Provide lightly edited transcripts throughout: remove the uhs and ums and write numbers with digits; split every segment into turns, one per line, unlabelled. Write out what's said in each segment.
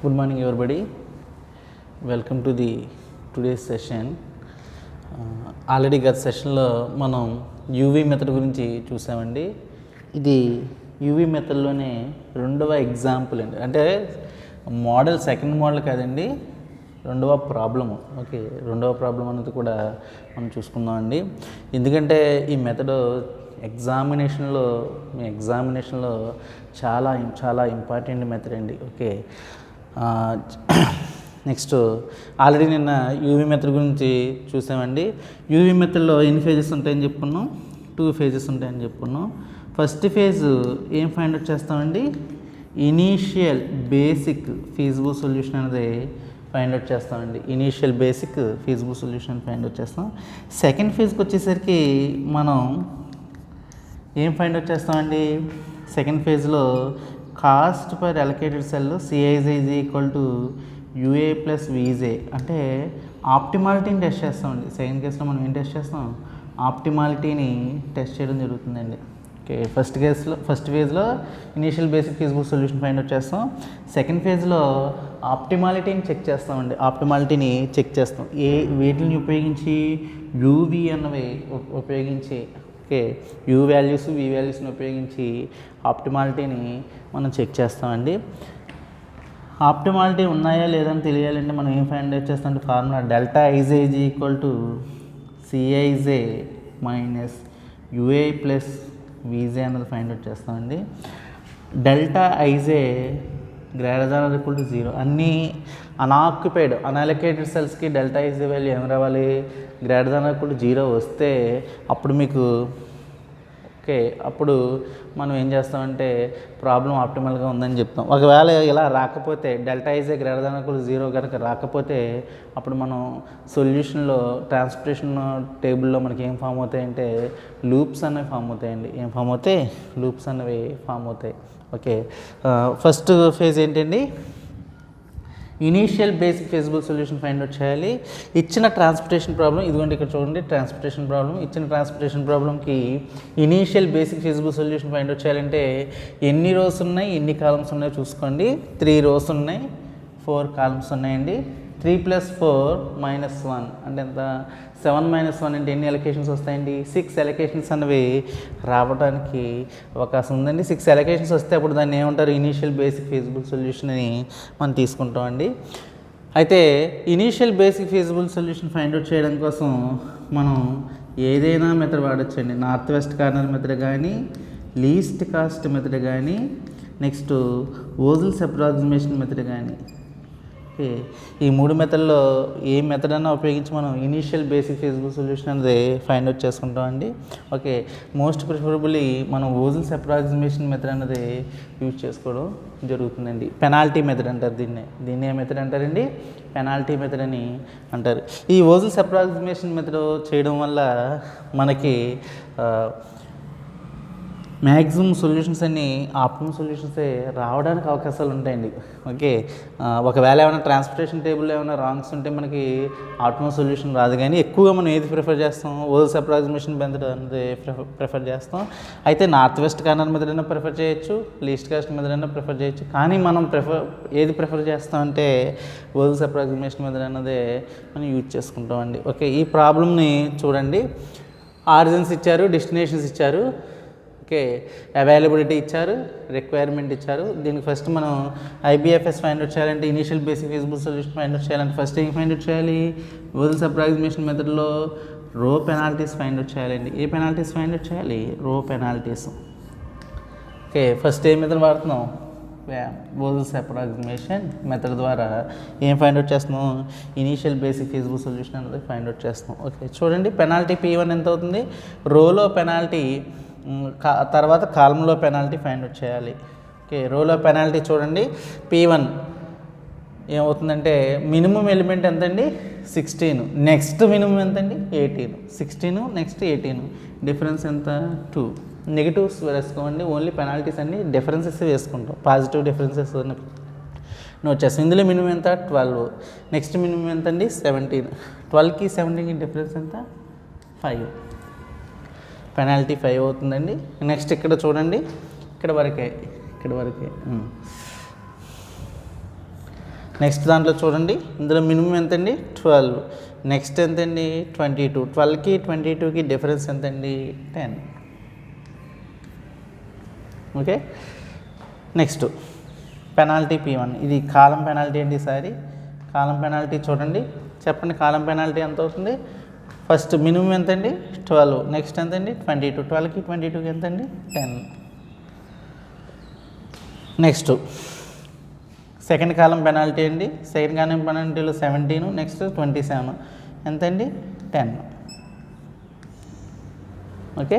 Good morning everybody. Welcome to the today's session. Already గత సెషన్లో మనం యూవీ మెథడ్ గురించి చూసామండి. ఇది యూవీ మెథడ్లోనే రెండవ ఎగ్జాంపుల్ అండి. అంటే మోడల్ సెకండ్ మోడల్ కాదండి, రెండవ ప్రాబ్లము. ఓకే, రెండవ ప్రాబ్లం అనేది కూడా మనం చూసుకుందామండి. ఎందుకంటే ఈ మెథడ్ మీ ఎగ్జామినేషన్లో చాలా చాలా ఇంపార్టెంట్ మెథడ్ అండి. ఓకే, నెక్స్ట్ ఆల్రెడీ నిన్న యూవీ మెథడ్ గురించి చూసామండి. యూవీ మెథడ్లో ఎన్ని ఫేజెస్ ఉంటాయని చెప్పుకున్నాం? 2 ఫేజెస్ ఉంటాయని చెప్పుకున్నాం. ఫస్ట్ ఫేజ్ ఏం ఫైండ్ అవుట్ చేస్తామండి? ఇనీషియల్ బేసిక్ ఫీజిబుల్ సొల్యూషన్ అనేది ఫైండ్ అవుట్ చేస్తామండి. Initial basic feasible solution find out చేస్తాం. సెకండ్ ఫేజ్కి వచ్చేసరికి మనం ఏం ఫైండ్ అవుట్ చేస్తామండి? సెకండ్ ఫేజ్లో cost per allocated cell CIJ is equal to UA plus VJ, అంటే ఆప్టిమాలిటీని టెస్ట్ చేస్తామండి. సెకండ్ కేసులో మనం ఏం టెస్ట్ చేస్తాం? ఆప్టిమాలిటీని టెస్ట్ చేయడం జరుగుతుందండి. ఓకే, ఫస్ట్ ఫేజ్లో initial basic feasible solution find out చేస్తాం. సెకండ్ ఫేజ్లో ఆప్టిమాలిటీని చెక్ చేస్తామండి. ఆప్టిమాలిటీని చెక్ చేస్తాం వీటిని ఉపయోగించి యూవి అన్నవి ఉపయోగించి, ఓకే, యూ వాల్యూస్ వి వాల్యూస్ని ఉపయోగించి ఆప్టిమాలిటీని మనం చెక్ చేస్తామండి. ఆప్టిమాలిటీ ఉన్నాయా లేదని తెలియాలంటే మనం ఏం ఫైండ్ అవుట్ చేస్తామంటే formula delta IJ is equal to CIJ minus UA plus VJ అన్నది ఫైండ్ అవుట్ చేస్తామండి. Delta IJ greater than or equal to 0. అన్నీ అన్అలొకేటెడ్ సెల్స్కి డెల్టా ఐజే వాల్యూ ఏం రావాలి? Greater than or equal to 0 వస్తే అప్పుడు మీకు ఓకే, అప్పుడు మనం ఏం చేస్తామంటే ప్రాబ్లం ఆప్టిమల్గా ఉందని చెప్తాం. ఒకవేళ ఇలా రాకపోతే delta IJ greater than or equal to 0 కనుక రాకపోతే అప్పుడు మనం సొల్యూషన్లో ట్రాన్స్పోర్టేషన్ టేబుల్లో మనకి ఏం ఫామ్ అవుతాయంటే లూప్స్ అనేవి ఫామ్ అవుతాయండి. ఏం ఫామ్ అవుతాయి? లూప్స్ అనేవి ఫామ్ అవుతాయి. ఓకే, ఫస్ట్ ఫేజ్ ఏంటండి? Initial basic feasible solution find out చేయాలి. ఇచ్చిన ట్రాన్స్పోర్టేషన్ ప్రాబ్లం ఇదిగోండి, ఇక్కడ చూడండి ట్రాన్స్పోర్టేషన్ ప్రాబ్లం. ఇచ్చిన ట్రాన్స్పోర్టేషన్ ప్రాబ్లంకి initial basic feasible solution find out చేయాలంటే ఎన్ని రోస్ ఉన్నాయి, ఎన్ని కాలమ్స్ ఉన్నాయో చూసుకోండి. 3 రోస్ ఉన్నాయి, 4 కాలమ్స్ ఉన్నాయండి. 3 + 4 - 1 అంటే ఎంత? 7 - 1 అంటే ఎన్ని అలొకేషన్స్ వస్తాయండి? 6 అలొకేషన్స్ అనేవి రావడానికి అవకాశం ఉందండి. 6 అలొకేషన్స్ వస్తే అప్పుడు దాన్ని ఏమంటారు? ఇనీషియల్ బేసిక్ ఫీజిబుల్ సొల్యూషన్ అని మనం తీసుకుంటామండి. అయితే initial basic feasible solution find out చేయడం కోసం మనం ఏదైనా మెథడ్ వాడచ్చండి. నార్త్ వెస్ట్ కార్నర్ మెథడ్ కానీ, లీస్ట్ కాస్ట్ మెథడ్ కానీ, నెక్స్ట్ ఓజిల్స్ అప్రాక్సిమేషన్ మెథడ్ కానీ. ఓకే, ఈ 3 మెథడ్లో ఏ మెథడ్ అన్నా ఉపయోగించి మనం ఇనీషియల్ బేసిక్ ఫీజిబుల్ సొల్యూషన్ అనేది ఫైండ్ అవుట్ చేసుకుంటామండి. ఓకే, మోస్ట్ ప్రిఫరబుల్లీ మనం ఓజిల్స్ అప్రాక్సిమేషన్ మెథడ్ అనేది యూజ్ చేసుకోవడం జరుగుతుందండి. పెనాల్టీ మెథడ్ అంటారు దీన్ని ఏ మెథడ్ అంటారండి? పెనాల్టీ మెథడ్ అని అంటారు. ఈ ఓజిల్స్ అప్రాక్సిమేషన్ మెథడ్ చేయడం వల్ల మనకి మ్యాక్సిమం సొల్యూషన్స్ అన్నీ ఆప్టిమమ్ సొల్యూషన్సే రావడానికి అవకాశాలు ఉంటాయండి. ఓకే, ఒకవేళ ఏమైనా ట్రాన్స్పోర్టేషన్ టేబుల్లో ఏమైనా రాంగ్స్ ఉంటే మనకి ఆప్టిమమ్ సొల్యూషన్ రాదు. కానీ ఎక్కువగా మనం ఏది ప్రిఫర్ చేస్తాం? ఓజిల్స్ అప్రాక్సిమేషన్ మెథడ్ అనేది ప్రిఫర్ చేస్తాం. అయితే నార్త్ వెస్ట్ కార్నర్ మెథడ్ అయినా ప్రిఫర్ చేయొచ్చు, లీస్ట్ కాస్ట్ మెథడ్ అయినా ప్రిఫర్ చేయొచ్చు. కానీ మనం ఏది ప్రిఫర్ చేస్తామంటే ఓజిల్స్ అప్రాక్సిమేషన్ మెథడ్ అన్నదే మనం యూజ్ చేసుకుంటామండి. ఓకే, ఈ ప్రాబ్లమ్ని చూడండి. ఆరిజిన్స్ ఇచ్చారు, డెస్టినేషన్స్ ఇచ్చారు, ఓకే, అవైలబిలిటీ ఇచ్చారు, రిక్వైర్మెంట్ ఇచ్చారు. దీనికి ఫస్ట్ మనం ఐబిఎఫ్ఎస్ ఫైండ్ అవుట్ చేయాలంటే initial basic feasible solution find out చేయాలంటే ఫస్ట్ ఏం ఫైండ్ అవుట్ చేయాలి? ఓజిల్స్ అప్రాక్సిమేషన్ మెథడ్లో రో పెనాల్టీస్ ఫైండ్ అవుట్ చేయాలండి. ఏ పెనాల్టీస్ ఫైండ్ అవుట్ చేయాలి? రో పెనాల్టీస్. ఓకే, ఫస్ట్ ఏ మెథడ్ వాడుతున్నాం? ఓజిల్స్ అప్రాక్సిమేషన్ మెథడ్ ద్వారా ఏం ఫైండ్ అవుట్ చేస్తున్నాం? ఇనీషియల్ బేసిక్ ఫీజిబుల్ సొల్యూషన్ అనేది ఫైండ్ అవుట్ చేస్తున్నాం. ఓకే, చూడండి పెనాల్టీ P1 ఎంత అవుతుంది? రోలో పెనాల్టీ తర్వాత కాలంలో పెనాల్టీ ఫైండ్ అవుట్ చేయాలి. ఓకే, రోలో పెనాల్టీ చూడండి. P1 ఏమవుతుందంటే మినిమం ఎలిమెంట్ ఎంతండి? 16. నెక్స్ట్ మినిమం ఎంతండి? 18. 16 నెక్స్ట్ 18, డిఫరెన్స్ ఎంత? 2. నెగిటివ్స్ వేసుకోండి. ఓన్లీ పెనాల్టీస్ అన్ని డిఫరెన్సెస్ వేసుకుంటాం. పాజిటివ్ డిఫరెన్సెస్ నోట్ చేస్తాం. ఇందులో మినిమం ఎంత? 12. నెక్స్ట్ మినిమం ఎంతండి? 17. 12కి 17కి డిఫరెన్స్ ఎంత? 5. పెనాల్టీ 5 అవుతుందండి. నెక్స్ట్ ఇక్కడ చూడండి, ఇక్కడ వరకే నెక్స్ట్ దాంట్లో చూడండి, ఇందులో మినిమం ఎంతండి 12, నెక్స్ట్ ఎంతండి 22, 12కి 22కి డిఫరెన్స్ ఎంతండి 10. ఓకే, నెక్స్ట్ పెనాల్టీ P1, ఇది కాలం పెనాల్టీ అండి. ఈసారి కాలం పెనాల్టీ చూడండి, చెప్పండి కాలం పెనాల్టీ ఎంత అవుతుంది. ఫస్ట్ మినిమం ఎంతండి 12, నెక్స్ట్ ఎంతండి 22, 12కి 22కి ఎంతండి 10. నెక్స్ట్ సెకండ్ కాలం పెనాల్టీ అండి, సెకండ్ కాలం పెనాల్టీలో 17, నెక్స్ట్ 27 ఎంతండి 10. ఓకే,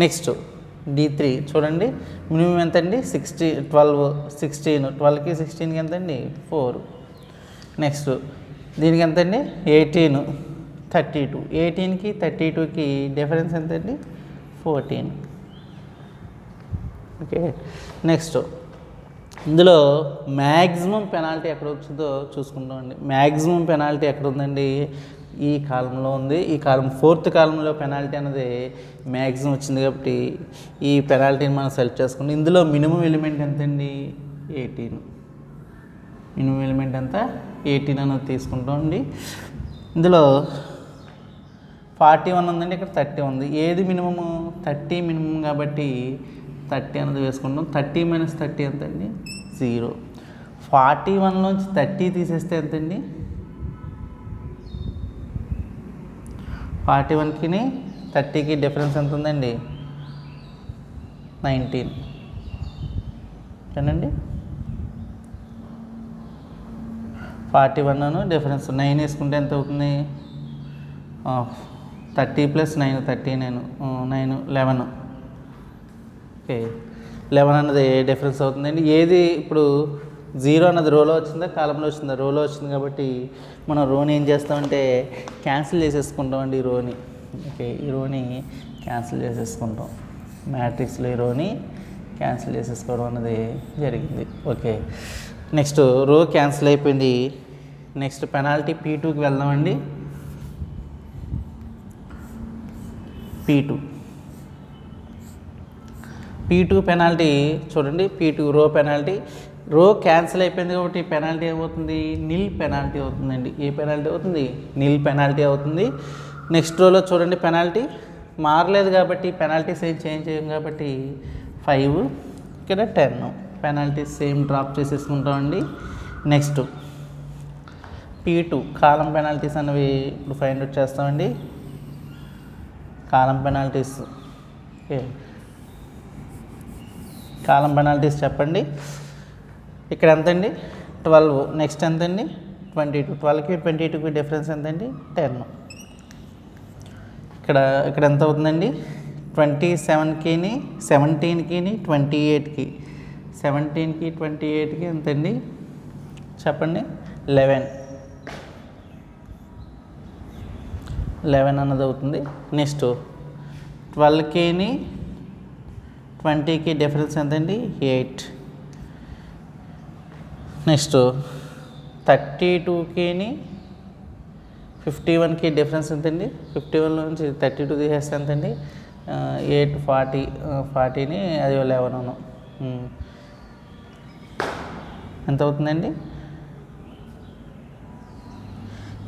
నెక్స్ట్ D3 చూడండి, మినిమం ఎంతండి 12, 16, 12కి 16కి ఎంతండి 4. నెక్స్ట్ దీనికి ఎంతండి 18, 32, 18కి 32కి డిఫరెన్స్ ఎంతండి 14. ఓకే, నెక్స్ట్ ఇందులో మ్యాక్సిమం పెనాల్టీ ఎక్కడ వచ్చిందో చూసుకుంటామండి. మ్యాక్సిమం పెనాల్టీ ఎక్కడ ఉందండి, ఈ కాలంలో ఉంది. ఈ కాలం ఫోర్త్ కాలంలో పెనాల్టీ అనేది మ్యాక్సిమం వచ్చింది కాబట్టి ఈ పెనాల్టీని మనం సెలెక్ట్ చేసుకుంటాం. ఇందులో మినిమం ఎలిమెంట్ ఎంతండి 18, మినిమం ఎలిమెంట్ ఎంత 18 అనేది తీసుకుంటాం అండి. ఇందులో 41 ఉందండి, ఇక్కడ 30 ఉంది. ఏది మినిమము 30 మినిమం కాబట్టి 30 అనేది వేసుకుంటాం. 30 - 30 ఎంతండి 0. 41లోంచి 30 తీసేస్తే ఎంతండి 41కి 30కి డిఫరెన్స్ ఎంత ఉందండి 19. ఏనండి 41 డిఫరెన్స్ 9 వేసుకుంటే ఎంత అవుతుంది, 30 + 9 39, 9 11. ఓకే, 11 అన్నది డిఫరెన్స్ అవుతుందండి. ఏది ఇప్పుడు 0 అన్నది రోలో వచ్చిందా కాలంలో వచ్చిందా, రోలో వచ్చింది కాబట్టి మనం రోని ఏం చేస్తామంటే క్యాన్సిల్ చేసేసుకుంటామండి ఈ రోని. ఓకే, ఈ రోని క్యాన్సిల్ చేసేసుకుంటాం, మ్యాట్రిక్స్లో ఈ రోని క్యాన్సిల్ చేసేసుకోవడం అన్నది జరిగింది. ఓకే, నెక్స్ట్ రో క్యాన్సిల్ అయిపోయింది. నెక్స్ట్ పెనాల్టీ P2కి వెళ్దామండి. P2 పెనాల్టీ చూడండి, P2 రో పెనాల్టీ, రో క్యాన్సిల్ అయిపోయింది కాబట్టి పెనాల్టీ ఏమవుతుంది, నిల్ పెనాల్టీ అవుతుందండి. ఏ పెనాల్టీ అవుతుంది, నిల్ పెనాల్టీ అవుతుంది. నెక్స్ట్ రోలో చూడండి, పెనాల్టీ మారలేదు కాబట్టి పెనాల్టీస్ ఏం చేంజ్ చేయం కాబట్టి 5, ఇక్కడ 10 పెనాల్టీస్ సేమ్ డ్రాప్ చేసేసుకుంటామండి. నెక్స్ట్ P2 కాలం పెనాల్టీస్ అనేవి ఇప్పుడు ఫైండ్ అవుట్ చేస్తామండి. Column penalties, okay, column penalties చెప్పండి. ఇక్కడ ఎంతండి 12, నెక్స్ట్ ఎంతండి 22, 12కి 22కి డిఫరెన్స్ ఎంతండి 10. ఇక్కడ ఎంత అవుతుందండి 27కి 17కి 28కి, 17కి 28కి ఎంతండి చెప్పండి 11 అన్నది అవుతుంది. నెక్స్ట్ 12కి 20కి డిఫరెన్స్ ఎంతండి 8. నెక్స్ట్ 32కి 51కి డిఫరెన్స్ ఎంతండి, 51 నుంచి 32 తీసేస్తే ఎంతండి 8, 40ని అది 11 ఎంత అవుతుందండి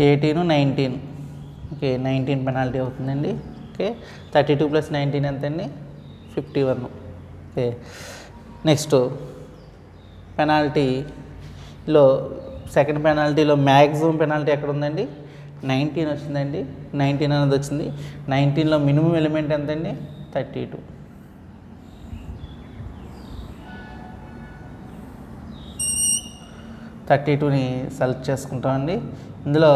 18, 19. ఓకే, 19 పెనాల్టీ అవుతుందండి. ఓకే, 32 + 19 ఎంతండి 51. ఓకే, నెక్స్ట్ పెనాల్టీలో సెకండ్ పెనాల్టీలో మ్యాక్సిమం పెనాల్టీ ఎక్కడ ఉందండి 19 వచ్చిందండి. 19 అనేది వచ్చింది. 19లో మినిమం ఎలిమెంట్ ఎంతండి 32. ని సెలెక్ట్ చేసుకుంటామండి. ఇందులో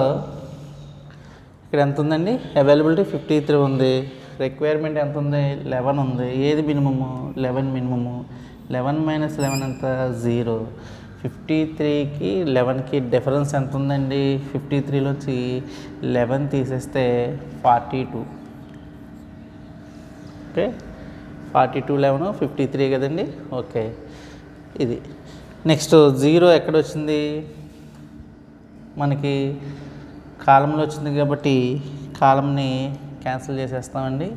ఇక్కడ ఎంత ఉందండి, అవైలబిలిటీ 53 ఉంది, రిక్వైర్మెంట్ ఎంత ఉంది 11 ఉంది. ఏది మినిమము 11 మినిమము. 11 - 11 ఎంత 0. 53కి 11కి డిఫరెన్స్ ఎంత ఉందండి, 53లోంచి 11 తీసేస్తే 42. ఓకే, 42, 11, 53 కదండి. ఓకే, ఇది నెక్స్ట్ 0 ఎక్కడ వచ్చింది, మనకి కాలంలో వచ్చింది కాబట్టి కాలంని క్యాన్సిల్ చేసేస్తామండి.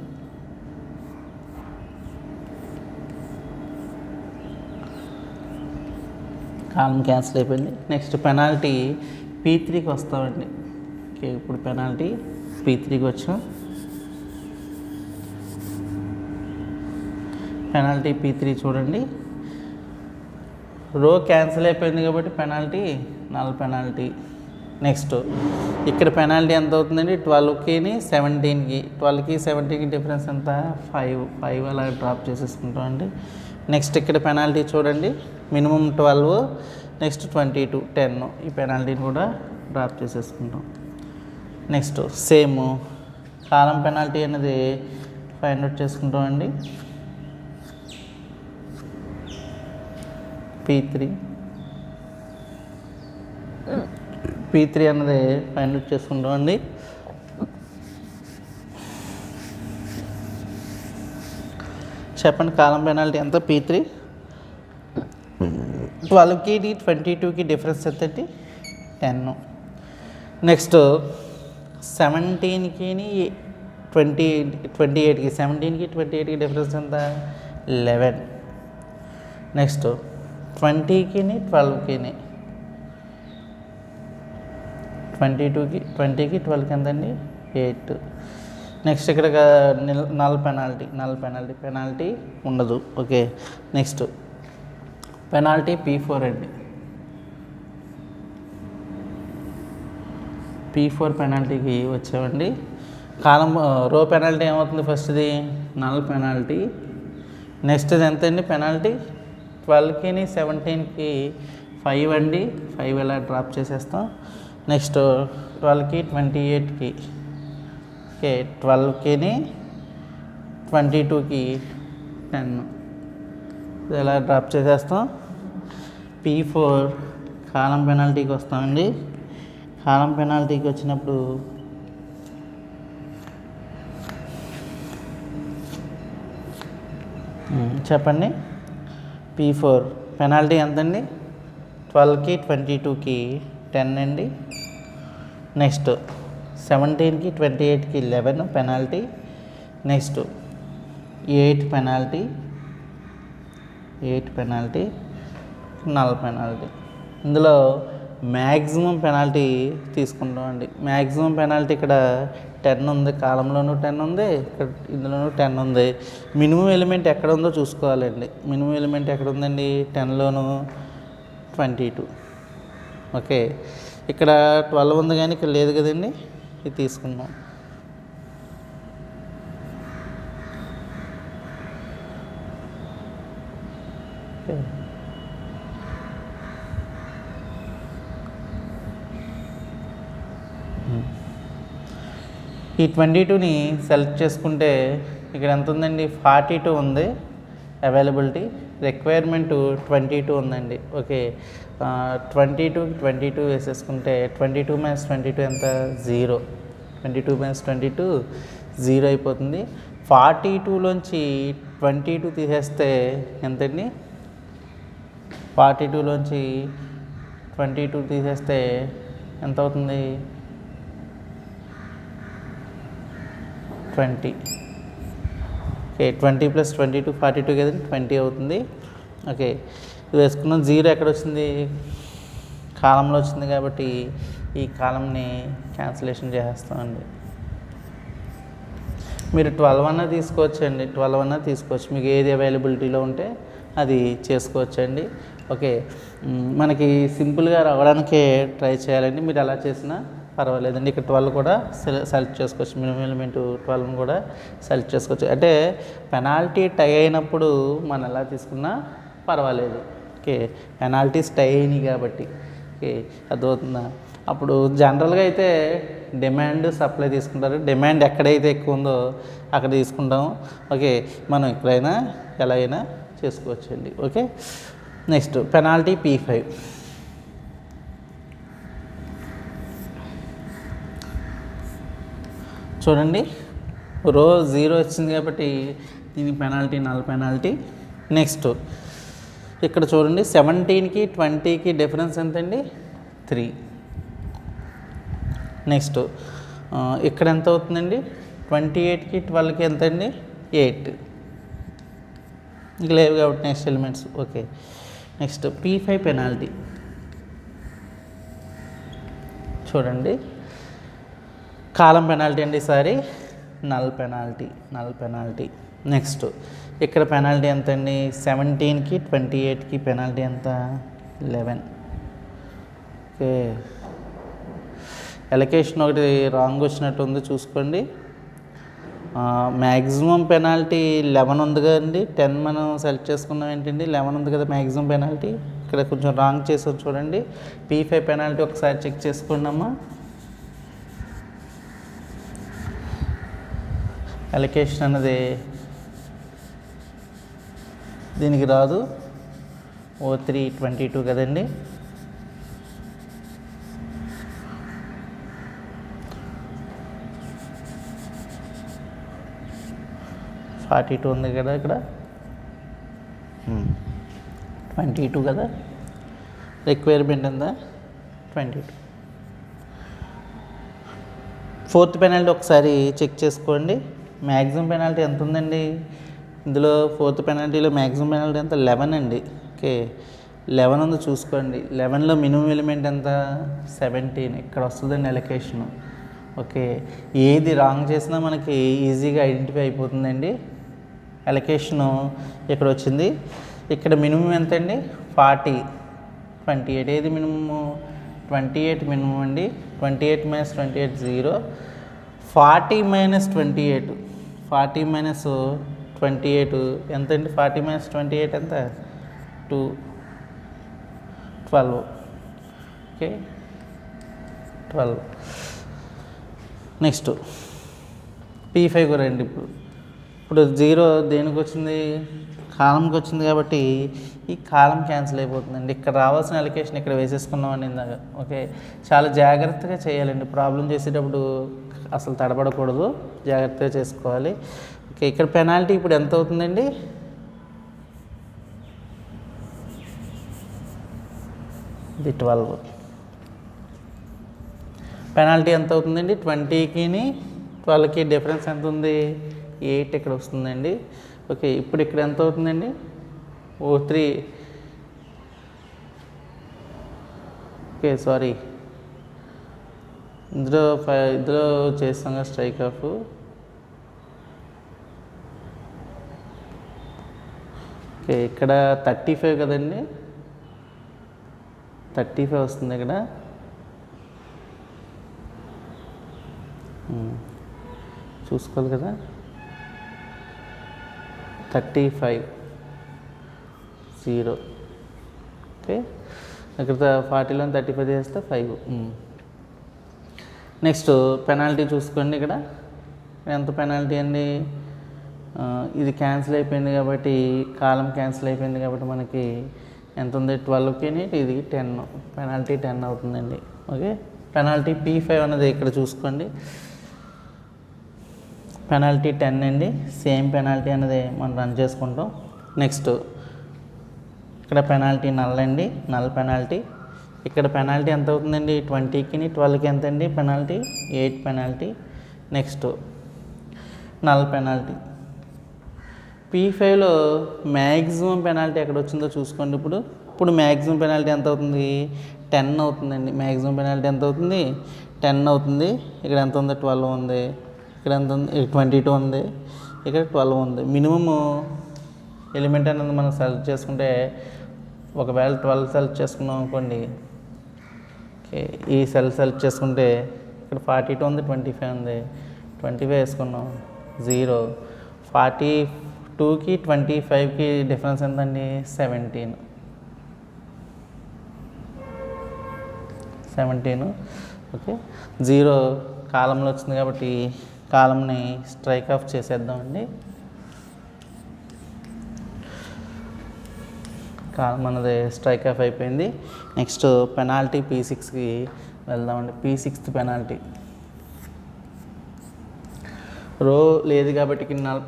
కాలం క్యాన్సిల్ అయిపోయింది. నెక్స్ట్ పెనాల్టీ P3కి వస్తామండి. ఓకే, ఇప్పుడు పెనాల్టీ P3కి వచ్చాం. పెనాల్టీ P3 చూడండి, రో క్యాన్సిల్ అయిపోయింది కాబట్టి పెనాల్టీ నల్ పెనాల్టీ. నెక్స్ట్ ఇక్కడ పెనాల్టీ ఎంత అవుతుందండి, 12కి 17కి, 12కి 17కి డిఫరెన్స్ ఎంత, 5 అలా డ్రాప్ చేసేసుకుంటాం అండి. నెక్స్ట్ ఇక్కడ పెనాల్టీ చూడండి, మినిమం 12, నెక్స్ట్ 22, 10, ఈ పెనాల్టీని కూడా డ్రాప్ చేసేసుకుంటాం. నెక్స్ట్ సేమ్ కాలం పెనాల్టీ అనేది ఫైండ్ అవుట్ చేసుకుంటాం అండి. P3 అన్నది ఫైండ్ అవుట్ చేసుకుంటాం అండి. చెప్పండి, కాలం పెనాల్టీ ఎంత, P3. 12కి 22కి డిఫరెన్స్ ఎంతండి, 10. నెక్స్ట్ 17కి 28కి 17కి 28కి డిఫరెన్స్ ఎంత, 11. నెక్స్ట్ 20కి 12కి 22కి 20కి 12కి ఎంతండి, 8. నెక్స్ట్ ఇక్కడ నల్ పెనాల్టీ ఉండదు. ఓకే, నెక్స్ట్ పెనాల్టీ P4 అండి. P4 పెనాల్టీకి వచ్చామండి. కాలం రో పెనాల్టీ ఏమవుతుంది, ఫస్ట్ది నల్ పెనాల్టీ. నెక్స్ట్ ఇది ఎంత అండి పెనాల్టీ, 12కి 17కి 5 అండి, 5 ఇలా డ్రాప్ చేసేస్తాం. నెక్స్ట్ 12కి 28కి, ఓకే, 12కి 22కి 10 ఇలా డ్రాప్ చేసేస్తాం. P4 కాలం పెనాల్టీకి వస్తామండి. కాలం పెనాల్టీకి వచ్చినప్పుడు చెప్పండి, P4 పెనాల్టీ ఎంతండి, 12కి 22కి 10 అండి. నెక్స్ట్ 17కి 28కి 11 penalty. Next 8 penalty, null penalty. ఇందులో మ్యాక్సిమం పెనాల్టీ తీసుకుంటాం అండి. మ్యాక్సిమం పెనాల్టీ ఇక్కడ 10 ఉంది, కాలంలోనూ 10 ఉంది, ఇక్కడ ఇందులోనూ 10 ఉంది. మినిమం ఎలిమెంట్ ఎక్కడ ఉందో చూసుకోవాలండి. మినిమం ఎలిమెంట్ ఎక్కడ ఉందండి, 10లోను 22. ఓకే, ఇక్కడ 12 ఉంది కానీ ఇక్కడ లేదు కదండి, ఇది తీసుకున్నాం. ఓకే, ఈ 22ని సెలెక్ట్ చేసుకుంటే ఇక్కడ ఎంత ఉందండి, 42 ఉంది అవైలబిలిటీ. రిక్వైర్మెంట్ 22 ఉందండి. ఓకే, 22కి 22 వేసేసుకుంటే 22 - 22 ఎంత, 0. 22 - 22 0 అయిపోతుంది. 42లోంచి 22 తీసేస్తే ఎంతండి, 42లోంచి 22 తీసేస్తే ఎంత అవుతుంది, 20. ఓకే, 20 + 22 42 కదండి, 20 అవుతుంది. ఓకే, ఇది వేసుకున్నాం. 0 ఎక్కడ వచ్చింది, కాలంలో వచ్చింది కాబట్టి ఈ కాలంని క్యాన్సిలేషన్ చేసేస్తామండి. మీరు 12 అన్నా తీసుకోవచ్చండి, 12 అన్నా తీసుకోవచ్చు, మీకు ఏది అవైలబిలిటీలో ఉంటే అది చేసుకోవచ్చండి. ఓకే, మనకి సింపుల్గా రావడానికే ట్రై చేయాలండి. మీరు ఎలా చేసినా పర్వాలేదండి. ఇక్కడ 12 కూడా సెలెక్ట్ చేసుకోవచ్చు, మినిమం ఎలిమెంట్ 12ని కూడా సెలెక్ట్ చేసుకోవచ్చు. అంటే పెనాల్టీ టై అయినప్పుడు మనం ఎలా తీసుకున్నా పర్వాలేదు. ఓకే, పెనాల్టీస్ టై అయినాయి కాబట్టి. ఓకే, అర్థమవుతుందా. అప్పుడు జనరల్గా అయితే డిమాండ్ సప్లై తీసుకుంటారు. డిమాండ్ ఎక్కడైతే ఎక్కువ ఉందో అక్కడ తీసుకుంటాము. ఓకే, మనం ఎక్కడైనా ఎలా అయినా చేసుకోవచ్చండి. Okay, next penalty P5. చూడండి, రో 0 వచ్చింది కాబట్టి దీనికి పెనాల్టీ నల్ పెనాల్టీ. నెక్స్ట్ ఇక్కడ చూడండి, 17కి 20కి డిఫరెన్స్ ఎంతండి, 3. నెక్స్ట్ ఇక్కడ ఎంత అవుతుందండి, 28కి 12కి ఎంతండి, 8. ఇంక లేవు కాబట్టి next elements. Okay, next P5 penalty చూడండి, కాలం పెనాల్టీ అండి, ఈసారి నల్ పెనాల్టీ. నెక్స్ట్ ఇక్కడ పెనాల్టీ ఎంత అండి, 17కి 28కి పెనాల్టీ ఎంత, 11. ఓకే, ఎలకేషన్ ఒకటి రాంగ్ వచ్చినట్టు ఉంది చూసుకోండి. మ్యాక్సిమం పెనాల్టీ 11 ఉంది కదండి, 10 మనం సెలెక్ట్ చేసుకున్నాం ఏంటండి, 11 ఉంది కదా మ్యాక్సిమం పెనాల్టీ. ఇక్కడ కొంచెం రాంగ్ చేసాం చూడండి. P5 పెనాల్టీ ఒకసారి చెక్ చేసుకున్నామా. ఎలకేషన్ అన్నది దీనికి రాదు, O3 22 కదండి. $42 ఉంది కదా, ఇక్కడ 22 కదా, రిక్వైర్మెంట్ ఉందా 22. ఫోర్త్ పెనాల్టీ ఒకసారి చెక్ చేసుకోండి. మ్యాక్సిమం పెనాల్టీ ఎంత ఉందండి ఇందులో, ఫోర్త్ పెనాల్టీలో మ్యాక్సిమం పెనాల్టీ ఎంత, 11 అండి. ఓకే, 11 ఉంది చూసుకోండి. 11లో మినిమం ఎలిమెంట్ ఎంత, 17. ఇక్కడ వస్తుందండి ఎలకేషను. ఓకే, ఏది రాంగ్ చేసినా మనకి ఈజీగా ఐడెంటిఫై అయిపోతుందండి. ఎలకేషను ఇక్కడ వచ్చింది. ఇక్కడ మినిమం ఎంత అండి, 40, 28. ఏది మినిమము, 28 మినిమం అండి. 28 - 28 0. 40 - 28, 40 - 28 ఎంత అండి, 40 - 28 ఎంత, 12. ఓకే, 12. నెక్స్ట్ P5 కూడా రండి. ఇప్పుడు 0 దేనికి వచ్చింది, కాలంకి వచ్చింది కాబట్టి ఈ కాలం క్యాన్సిల్ అయిపోతుందండి. ఇక్కడ రావాల్సిన అలికేషన్ ఇక్కడ వేసేసుకున్నామండి ఇందాక. ఓకే, చాలా జాగ్రత్తగా చేయాలండి. ప్రాబ్లం చేసేటప్పుడు అసలు తడబడకూడదు, జాగ్రత్తగా చేసుకోవాలి. ఓకే, ఇక్కడ పెనాల్టీ ఇప్పుడు ఎంత అవుతుందండి, ఇది 12. పెనాల్టీ ఎంత అవుతుందండి, 20కి 12కి డిఫరెన్స్ ఎంత ఉంది, 8 ఇక్కడ వస్తుందండి. ఓకే, ఇప్పుడు ఇక్కడ ఎంత అవుతుందండి, O3. ఓకే సారీ, ఇందులో చేస్తాం కదా స్ట్రైక్ ఆఫ్. ఓకే, ఇక్కడ 35 కదండి, 35 వస్తుంది ఇక్కడ. చూసుకోవాలి కదా, 35 0. ఓకే, ఇక్కడ 40లో 35 చేస్తే 5. నెక్స్ట్ పెనాల్టీ చూసుకోండి. ఇక్కడ ఎంత పెనాల్టీ అండి, ఇది క్యాన్సిల్ అయిపోయింది కాబట్టి, కాలం క్యాన్సిల్ అయిపోయింది కాబట్టి మనకి ఎంత ఉంది, 12కి ఇది 10, పెనాల్టీ 10 అవుతుందండి. ఓకే, పెనాల్టీ P5 అనేది ఇక్కడ చూసుకోండి. పెనాల్టీ 10 అండి, సేమ్ పెనాల్టీ అనేది మనం రన్ చేసుకుంటాం. నెక్స్ట్ ఇక్కడ పెనాల్టీ నల్ అండి, నల్ పెనాల్టీ. ఇక్కడ పెనాల్టీ ఎంత అవుతుందండి, 20కి 12కి ఎంత అండి penalty, 8 penalty. Next null penalty. P5లో మ్యాక్సిమం పెనాల్టీ ఎక్కడ వచ్చిందో చూసుకోండి. ఇప్పుడు మ్యాక్సిమం పెనాల్టీ ఎంత అవుతుంది, 10 అవుతుందండి. మ్యాక్సిమం పెనాల్టీ ఎంత అవుతుంది, 10 అవుతుంది. ఇక్కడ ఎంత ఉంది, 12 ఉంది. ఇక్కడ ఎంత ఉంది, 22 ఉంది. ఇక్కడ 12 ఉంది. మినిమము ఎలిమెంట్ అనేది మనం సెలెక్ట్ చేసుకుంటే, ఒకవేళ 12 సెలెక్ట్ చేసుకున్నాం అనుకోండి, ఓకే, ఈ సెల్ సెలెక్ట్ చేసుకుంటే ఇక్కడ 42 ఉంది, 25 ఉంది. 25 వేసుకున్నాం, 0. 42కి 25కి డిఫరెన్స్ ఎంతండి, 17. ఓకే, 0 కాలంలో వచ్చింది కాబట్టి కాలంని స్ట్రైక్ ఆఫ్ చేసేద్దామండి. కాలం అన్నది స్ట్రైక్ ఆఫ్ అయిపోయింది. నెక్స్ట్ పెనాల్టీ P6కి వెళ్దామండి. P6th పెనాల్టీ రో లేదు కాబట్టి నల్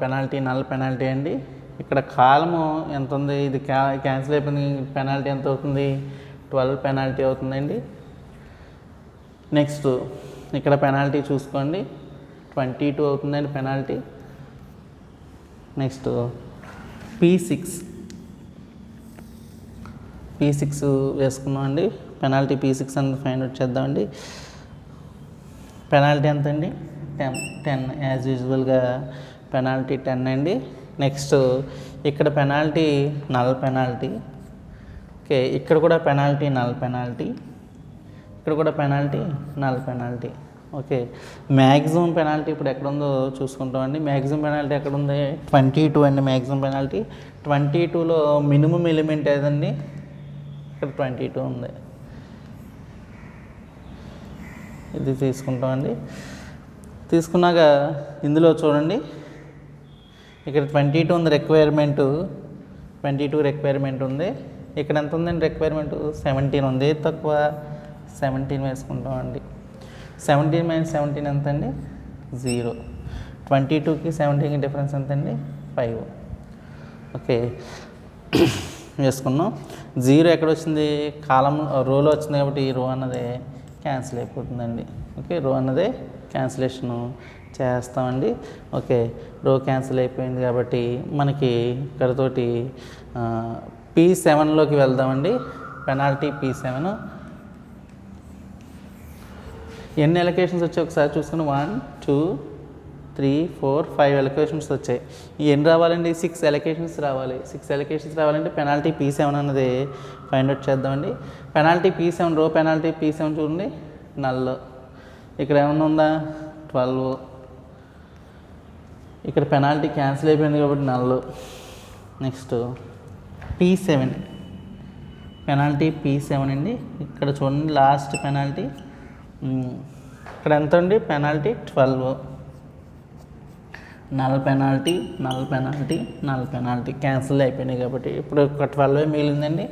పెనాల్టీ అండి. ఇక్కడ కాలము ఎంత ఉంది, ఇది క్యాన్సిల్ అయిపోయింది. పెనాల్టీ ఎంత అవుతుంది, 12 పెనాల్టీ అవుతుందండి. నెక్స్ట్ ఇక్కడ పెనాల్టీ చూసుకోండి, 22 అవుతుందండి పెనాల్టీ. నెక్స్ట్ P6 P6 వేసుకున్నాం అండి. పెనాల్టీ P6 అనేది ఫైండ్ అవుట్ చేద్దామండి. పెనాల్టీ ఎంత అండి? 10 యాజ్ యూజువల్గా పెనాల్టీ 10 అండి. నెక్స్ట్ ఇక్కడ పెనాల్టీ నల్ పెనాల్టీ. ఓకే, ఇక్కడ కూడా పెనాల్టీ నల్ పెనాల్టీ, ఇక్కడ కూడా penalty null penalty. Okay, maximum penalty ఇప్పుడు ఎక్కడ ఉందో చూసుకుంటామండి. మ్యాక్సిమం పెనాల్టీ ఎక్కడ ఉంది? 22 అండి మ్యాక్సిమం పెనాల్టీ. 22లో మినిమం ఎలిమెంట్ ఏదండి? ఇక్కడ 22 ఉంది. ఇది తీసుకుంటామండి. తీసుకున్నాక ఇందులో చూడండి, ఇక్కడ 22 ఉంది రిక్వైర్మెంట్, 22 రిక్వైర్మెంట్ ఉంది. ఇక్కడ ఎంత ఉందండి రిక్వైర్మెంట్? 17 ఉంది. తక్కువ 17 వేసుకుంటామండి. 17 - 17 ఎంత అండి? 0. 22కి 17కి డిఫరెన్స్ ఎంత అండి? 5. ఓకే, వేసుకున్నాం. 0 ఎక్కడ వచ్చింది? కాలం రోలో వచ్చింది కాబట్టి ఈ రో అన్నది క్యాన్సిల్ అయిపోతుందండి. ఓకే, రో అన్నదే క్యాన్సిలేషను చేస్తామండి. ఓకే, రో క్యాన్సిల్ అయిపోయింది కాబట్టి మనకి ఇక్కడతోటి P7లోకి వెళ్దామండి. Penalty P7. ఎన్ని ఎలొకేషన్స్ వచ్చాయి ఒకసారి చూసుకుని 1 2 3 4 5 ఎలొకేషన్స్ వచ్చాయి. ఎన్ని రావాలండి? 6 ఎలొకేషన్స్ రావాలి. 6 ఎలొకేషన్స్ రావాలంటే పెనాల్టీ P7 అన్నది ఫైండ్ అవుట్ చేద్దామండి. పెనాల్టీ P7, రో పెనాల్టీ P7 చూడండి, నల్. ఇక్కడ ఏమన్నా ఉందా? 12. ఇక్కడ పెనాల్టీ క్యాన్సిల్ అయిపోయింది కాబట్టి null. Next P7, penalty P7 అండి. ఇక్కడ చూడండి లాస్ట్ పెనాల్టీ. ఇక్కడ ఎంత అండి? Penalty 12. Null penalty, null penalty, null penalty cancel అయిపోయినాయి కాబట్టి ఇప్పుడు ఒక 12 మిగిలిందండి.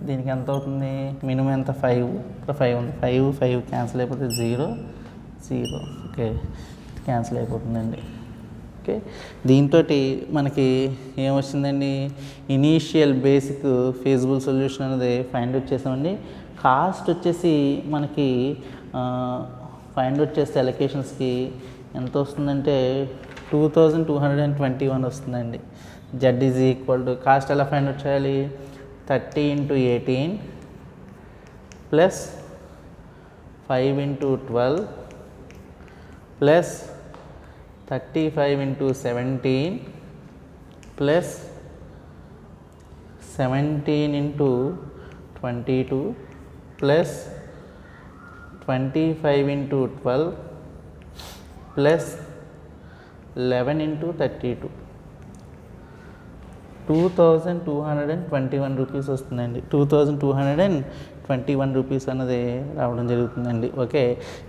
దీనికి ఎంత అవుతుంది? మినిమం ఎంత? 5. ఇక్కడ 5 ఉంది. 5 క్యాన్సిల్ అయిపోతే 0 0. ఓకే, క్యాన్సిల్ అయిపోతుందండి. ఓకే, దీంతో మనకి ఏమొచ్చిందండి? ఇనీషియల్ బేసిక్ ఫీజిబుల్ సొల్యూషన్ అనేది ఫైండ్ అవుట్ చేసామండి. కాస్ట్ వచ్చేసి మనకి ఫైండ్ అవుట్ చేస్తే అలొకేషన్స్కి ఎంత వస్తుందంటే 2221 వస్తుందండి. Z is equal to cost ఎలా ఫైండ్ అవుట్ చేయాలి? 30 × 18 plus 5 × 12 plus 35 × 17 plus 17 × 22 plus 25 × 12 plus 11 × 32. 2221 rupees వస్తుందండి. 2221 రూపీస్ అన్నది రావడం జరుగుతుందండి. ఓకే,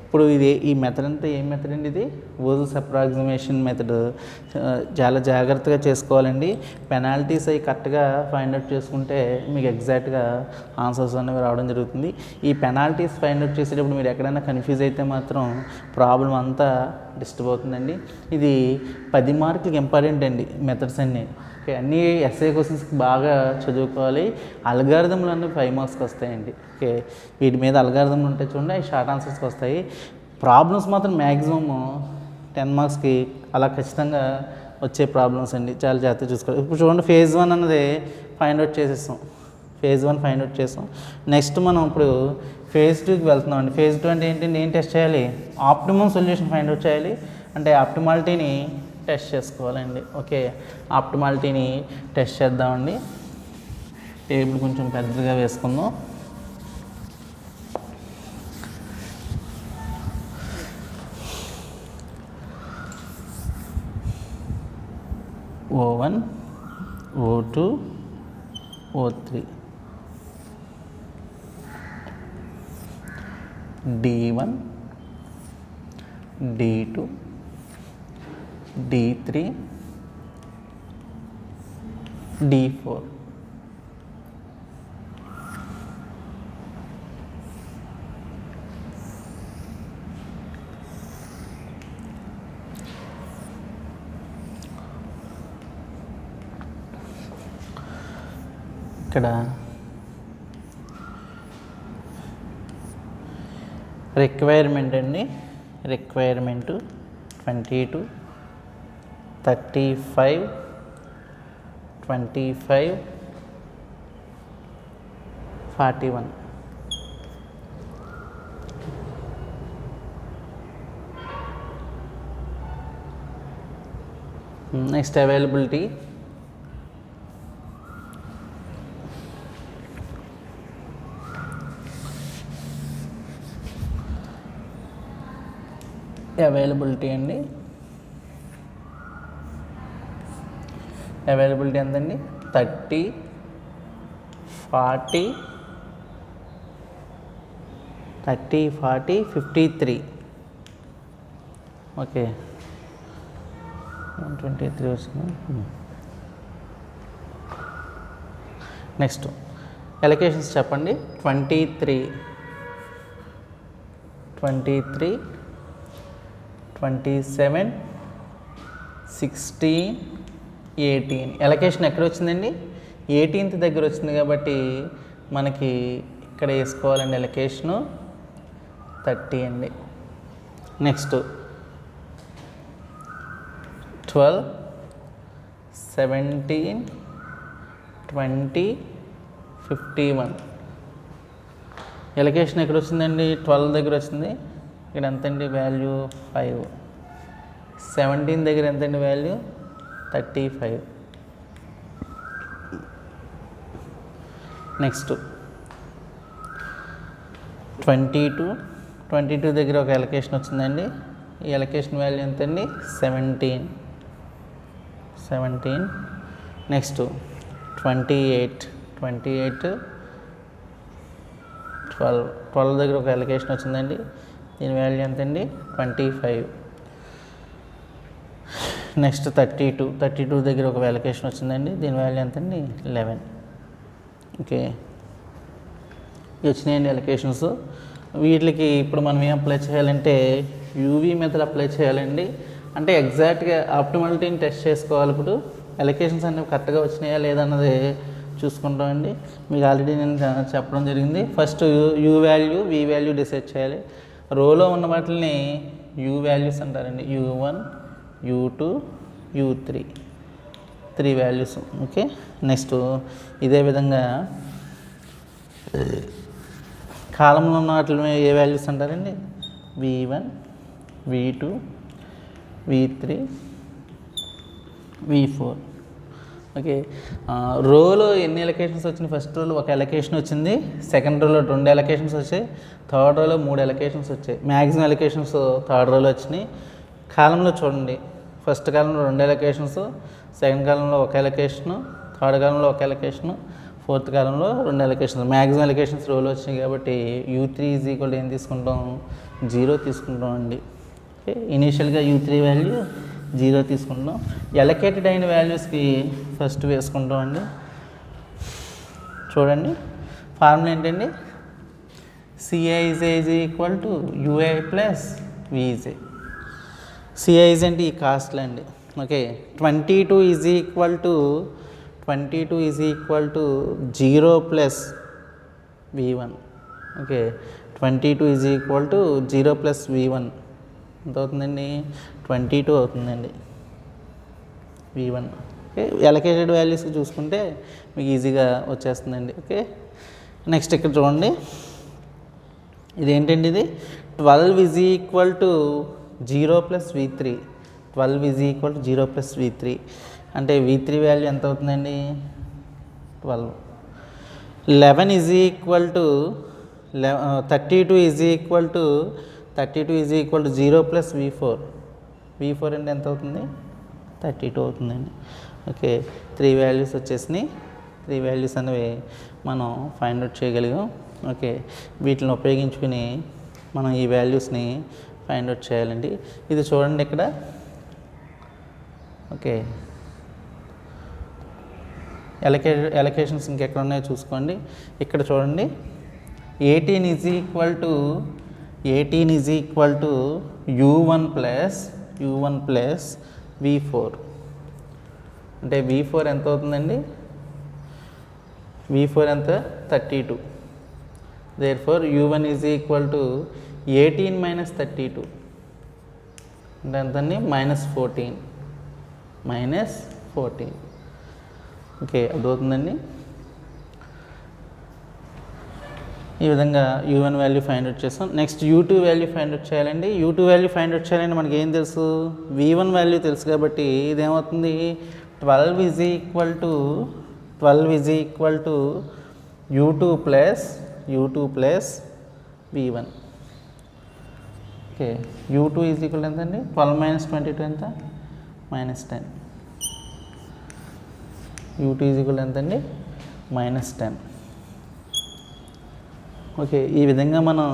ఇప్పుడు ఈ మెథడ్ అంతా ఏం మెథడ్ అండి? ఇది వోజెస్ అప్రాక్సిమేషన్ మెథడ్. చాలా జాగ్రత్తగా చేసుకోవాలండి. పెనాల్టీస్ అవి కరెక్ట్గా ఫైండ్ అవుట్ చేసుకుంటే మీకు ఎగ్జాక్ట్గా ఆన్సర్స్ అనేవి రావడం జరుగుతుంది. ఈ పెనాల్టీస్ ఫైండ్ అవుట్ చేసేటప్పుడు మీరు ఎక్కడైనా కన్ఫ్యూజ్ అయితే మాత్రం ప్రాబ్లం అంతా డిస్టర్బ్ అవుతుందండి. ఇది 10 మార్కులకి ఇంపార్టెంట్ అండి మెథడ్స్ అన్నీ. ఓకే, అన్నీ ఎస్ఐ క్వశ్చన్స్కి బాగా చదువుకోవాలి. అల్గారిథంలు అన్నీ 5 మార్క్స్కి వస్తాయండి. ఓకే, వీటి మీద అల్గారిథంలు ఉంటాయి చూడండి, అవి షార్ట్ ఆన్సర్స్కి వస్తాయి. ప్రాబ్లమ్స్ మాత్రం మ్యాక్సిమమ్ 10 మార్క్స్కి అలా ఖచ్చితంగా వచ్చే ప్రాబ్లమ్స్ అండి. చాలా జాగ్రత్తగా చూసుకోవాలి. ఇప్పుడు చూడండి, ఫేజ్ 1 అన్నది ఫైండ్ అవుట్ చేసేస్తాం. ఫేజ్ 1 ఫైండ్ అవుట్ చేస్తాం. నెక్స్ట్ మనం ఇప్పుడు ఫేజ్ 2కి వెళ్తున్నాం అండి. ఫేజ్ 2 అంటే ఏంటి? ఏం టెస్ట్ చేయాలి? ఆప్టిమమ్ సొల్యూషన్ ఫైండ్ అవుట్ చేయాలి. అంటే ఆప్టిమాలిటీని టెస్ట్ చేసుకోవాలండి. ఓకే, ఆప్టిమాలిటీని టెస్ట్ చేద్దామండి. టేబుల్ కొంచెం పెద్దగా వేసుకుందాం. O1 O2 O3 D1 D2 D3 D4. ఇక్కడ రిక్వైర్మెంట్ అండి. రిక్వైర్మెంటు 22 35 25 41. Next, availability. అవైలబిలిటీ అండి, అవైలబిలిటీ ఎంతండి? 30, 40, 53. ఓకే, 123 వస్తుంది. నెక్స్ట్ ఎలకేషన్స్ చెప్పండి. 23, 27, 16, 18. ఎలకేషన్ ఎక్కడ వచ్చిందండి? 18th దగ్గర వచ్చింది కాబట్టి మనకి ఇక్కడ వేసుకోవాలండి ఎలకేషను 30 అండి. నెక్స్ట్ 12, 17, 20, 51. ఎలకేషన్ ఎక్కడ వచ్చిందండి? 12 దగ్గర వచ్చింది. ఇక్కడ ఎంతండి వాల్యూ? 5. 17 దగ్గర ఎంతండి వాల్యూ? 35. నెక్స్ట్ 22 దగ్గర ఒక ఎలకేషన్ వచ్చిందండి. ఈ ఎలకేషన్ వాల్యూ ఎంతండి? 17. నెక్స్ట్ 28, 12 దగ్గర ఒక ఎలకేషన్ వచ్చిందండి. దీని వాల్యూ ఎంతండి? 25. నెక్స్ట్ 32 దగ్గర ఒక ఎలకేషన్ వచ్చిందండి. దీని వాల్యూ ఎంతండి? 11. ఓకే, ఇవి వచ్చినాయండి ఎలకేషన్స్. వీటికి ఇప్పుడు మనం ఏం అప్లై చేయాలంటే యూవీ మెథడ్ అప్లై చేయాలండి. అంటే ఎగ్జాక్ట్గా ఆప్టిమాలిటీని టెస్ట్ చేసుకోవాలి. ఇప్పుడు ఎలకేషన్స్ అనేవి కరెక్ట్గా వచ్చినాయా లేదన్నది చూసుకుంటామండి. మీకు ఆల్రెడీ నేను చెప్పడం జరిగింది. First U value, V value decide చేయాలి. రోలో ఉన్న వాటిని యూ వాల్యూస్ అంటారండి. U1, U2, U3, 3 values. Okay, next ఇదే విధంగా కాలంలో ఉన్న వాటిని ఏ వాల్యూస్ అంటారండి? V1, V2, V3, V4. Okay, రోలో ఎన్ని ఎలకేషన్స్ వచ్చినాయి? ఫస్ట్ రోలో ఒక ఎలకేషన్ వచ్చింది, సెకండ్ రోలో 2 ఎలకేషన్స్ వచ్చాయి, థర్డ్ రోలో 3 ఎలకేషన్స్ వచ్చాయి. మ్యాక్సిమం ఎలకేషన్స్ థర్డ్ రోలో వచ్చినాయి. కాలంలో చూడండి, ఫస్ట్ కాలంలో 2 ఎలకేషన్స్, సెకండ్ కాలంలో 1 ఎలకేషను, థర్డ్ కాలంలో 1 ఎలకేషను, ఫోర్త్ కాలంలో 2 ఎలకేషన్స్. మ్యాక్సిమం ఎలకేషన్స్ రోలో వచ్చినాయి కాబట్టి U3 = ఏం తీసుకుంటాం? 0 తీసుకుంటాం అండి. ఓకే, ఇనీషియల్గా U3 వాల్యూ 0 తీసుకుంటాం. ఎలకేటెడ్ అయిన వాల్యూస్కి ఫస్ట్ వేసుకుంటాం అండి. చూడండి, ఫార్ములా ఏంటండి? Ci = Ui + Vj. Ci అంటే ఈ కాస్ట్లు అండి. Okay, 22 = 0 + V1. ఓకే, 22 = 0 + V1 ఎంత అవుతుందండి? 22 అవుతుందండి V1. ఓకే, ఎలకేటెడ్ వాల్యూస్ చూసుకుంటే మీకు ఈజీగా వచ్చేస్తుందండి. ఓకే, నెక్స్ట్ ఇక్కడ చూడండి, ఇదేంటండి? ఇది 12 = 0 + V3. 12 = 0 + V3 అంటే V3 వాల్యూ ఎంత అవుతుందండి? 12. 11 = 32 = 0 + V4. V4 అంటే ఎంత అవుతుంది? 32 అవుతుందండి. ఓకే, 3 వాల్యూస్ వచ్చేసినాయి. 3 వాల్యూస్ అనేవి మనం ఫైండ్ అవుట్ చేయగలిగాం. ఓకే, వీటిని ఉపయోగించుకుని మనం ఈ వాల్యూస్ని ఫైండ్ అవుట్ చేయాలండి. ఇది చూడండి ఇక్కడ. ఓకే, ఎలకేషన్స్ ఇంకెక్కడ ఉన్నాయో చూసుకోండి. ఇక్కడ చూడండి, 18 = U1 + V4. అంటే V4 ఎంత అవుతుందండి? V4 ఎంత? 32. Therefore U1 = 18 - 32 అంటే ఎంతండి? -14. ఓకే, అర్థమవుతుందండి. ఈ విధంగా u1 వాల్యూ ఫైండ్ అవుట్ చేస్తాం. Next u2 value find out చేయాలండి. u2 వాల్యూ ఫైండ్ అవుట్ చేయాలంటే మనకి ఏం తెలుసు, v1 వాల్యూ తెలుసు కాబట్టి ఇదేమవుతుంది 12 is equal to u2 plus v1. Okay, u2 is equal ఎంతండి, 12 మైనస్ 22 ఎంత, -10. u2 ఈజ్ ఈక్వల్ ఎంతండి, -10. ఓకే, ఈ విధంగా మనం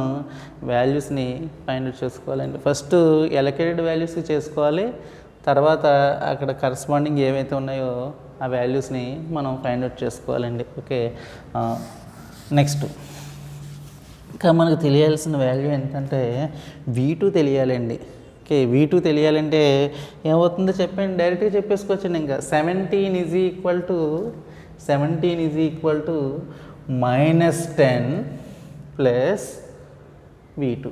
వాల్యూస్ని ఫైండ్ అవుట్ చేసుకోవాలండి. ఫస్ట్ ఎలకేటెడ్ వాల్యూస్కి చేసుకోవాలి, తర్వాత అక్కడ కరస్పాండింగ్ ఏవైతే ఉన్నాయో ఆ వాల్యూస్ని మనం ఫైండ్ అవుట్ చేసుకోవాలండి. ఓకే, నెక్స్ట్ ఇంకా మనకు తెలియాల్సిన వాల్యూ ఏంటంటే v2 తెలియాలండి. ఓకే, v2 తెలియాలంటే ఏమవుతుందో చెప్పండి, డైరెక్ట్గా చెప్పేసుకోవచ్చండి. ఇంకా 17 is equal to -10 plus v2.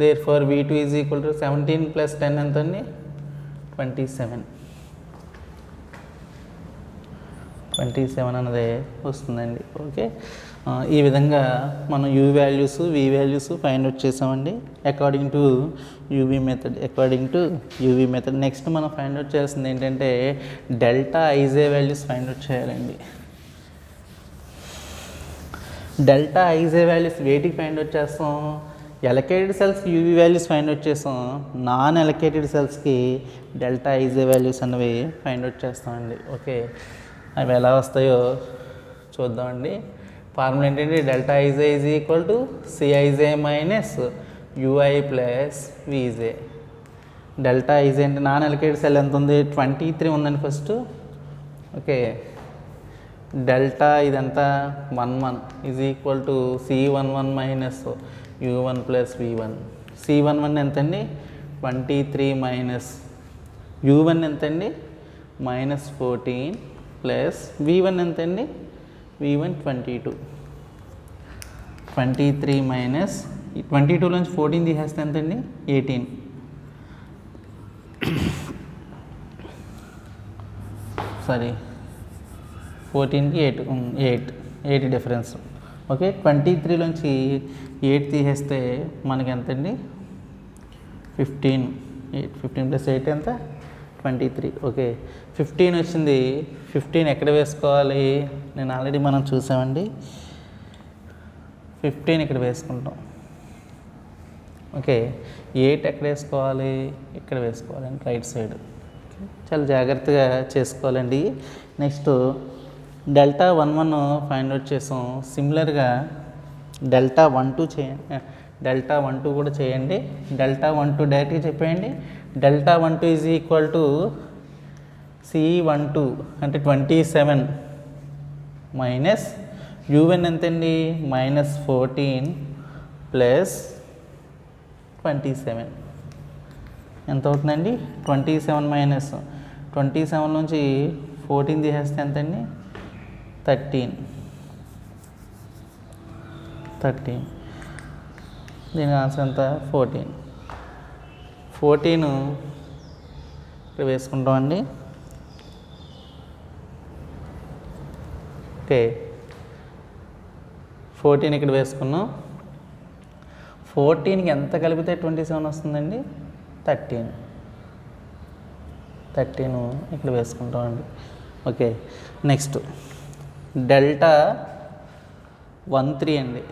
therefore v2 is equal to 17 plus 10 ఎంత అండి, 27 అన్నదే వస్తుందండి. ఓకే, ఈ విధంగా మనం u values v values find out చేసామండి according to uv method. Next మనం ఫైండ్ అవుట్ చేయాల్సింది ఏంటంటే delta IJ values find out చేయాలండి. డెల్టా ఐజే వాల్యూస్ వేటికి ఫైండ్ అవుట్ చేస్తాం, ఎలకేటెడ్ సెల్స్కి యూవీ వాల్యూస్ ఫైండ్ అవుట్ చేస్తాం, నాన్ ఎలకేటెడ్ సెల్స్కి డెల్టా ఐజే వాల్యూస్ అన్నవి ఫైండ్ అవుట్ చేస్తామండి. ఓకే, అవి ఎలా వస్తాయో చూద్దామండి. ఫార్ములా ఏంటంటే delta IJ is equal to CIJ minus UI plus VJ. Delta IJ అంటే నాన్ ఎలకేటెడ్ సెల్ ఎంత ఉంది, 23 ఉందండి ఫస్ట్. ఓకే, డెల్టా ఇదంతా 11 is equal to C11 minus u1 plus v1. C11 ఎంతండి, 23 మైనస్ u1 ఎంతండి, -14 ప్లస్ v1 ఎంతండి, v1 22. 23 minus 22 నుంచి 14 తీసేస్తే ఎంతండి, 18. సారీ, 14కి 8 డిఫరెన్స్. ఓకే, 23లోంచి 8 తీసేస్తే మనకి ఎంతండి, 15. 15 ప్లస్ 8 ఎంత, 23. ఓకే, 15 వచ్చింది. 15 ఎక్కడ వేసుకోవాలి, నేను ఆల్రెడీ మనం చూసామండి. 15 ఇక్కడ వేసుకుంటాం. ఓకే, 8 ఎక్కడ వేసుకోవాలి, ఇక్కడ వేసుకోవాలండి, రైట్ సైడ్. చాలా జాగ్రత్తగా చేసుకోవాలండి. నెక్స్ట్ డెల్టా 11 ఫైండ్ అవుట్ చేసాం. సిమిలర్గా డెల్టా 12 కూడా చేయండి. డెల్టా 12 డైరెక్ట్గా చెప్పేయండి. Delta 12 is equal to C12 అంటే 27 మైనస్ u1 ఎంతండి, -14 ప్లస్ 27 ఎంత అవుతుందండి, 27 మైనస్ 27 నుంచి 14 తీసేస్తే ఎంతండి, 13. దీని ఆన్సర్ ఎంత, 14 ఇక్కడ వేసుకుంటామండి. ఓకే, 14 ఇక్కడ వేసుకున్నాం. 14కి ఎంత కలిపితే 27 వస్తుందండి, 13 ఇక్కడ వేసుకుంటామండి. ఓకే, నెక్స్ట్ డెల్టా 13 అండి.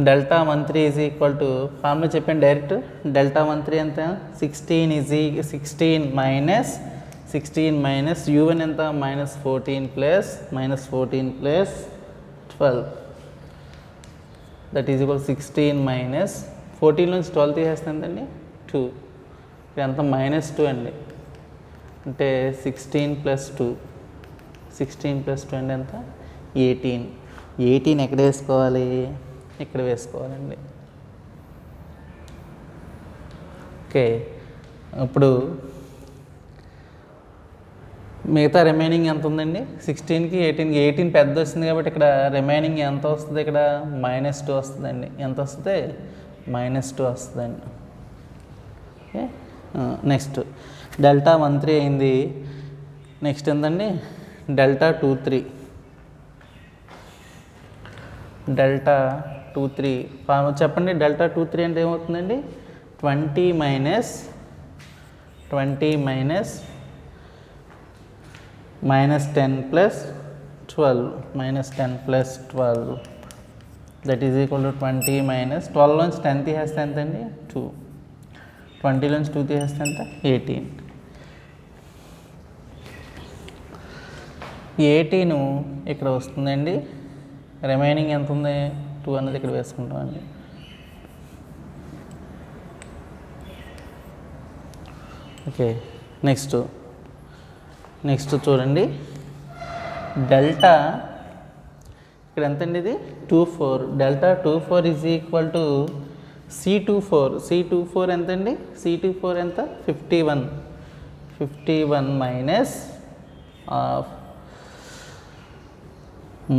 Delta 13 is equal to formula చెప్పండి డైరెక్ట్. డెల్టా 13 ఎంత, 16 మైనస్ u1 ఎంత, -14 plus 12 that is equal 16 minus 14 నుంచి 12 తీసేస్తే ఎంతండి, 2. ఎంత, -2 అండి. అంటే 16 ప్లస్ 2 అంటే ఎంత, 18 ఎక్కడ వేసుకోవాలి, ఇక్కడ వేసుకోవాలండి. ఓకే, ఇప్పుడు మిగతా రిమైనింగ్ ఎంత ఉందండి, 16కి 18 పెద్ద వస్తుంది కాబట్టి ఇక్కడ రిమైనింగ్ ఎంత వస్తుంది, ఇక్కడ -2 వస్తుందండి. ఎంత వస్తుంది, -2 వస్తుందండి. ఓకే, నెక్స్ట్ డెల్టా 13 అయింది. నెక్స్ట్ ఎంతండి, డెల్టా 23 డెల్టా 2 3 చెప్పండి. డెల్టా 2 3 అంటే ఏమవుతుందండి? 20 minus -10 plus 12 that is equal to 20 minus 12 నుంచి 10 తీసేస్తే ఎంత అండి? 2. 20 నుంచి 2 తీసేస్తే ఎంత? 18. 18 ఇక్కడ వస్తుందండి. రిమైనింగ్ ఎంత ఉంది? 2 అన్నది ఇక్కడ వేసుకుంటామండి. ఓకే, నెక్స్ట్ చూడండి. డెల్టా ఇక్కడ ఎంత అండి? ఇది 24. Delta 24 is equal to C24 ఎంత అండి? C24 ఎంత? 51 minus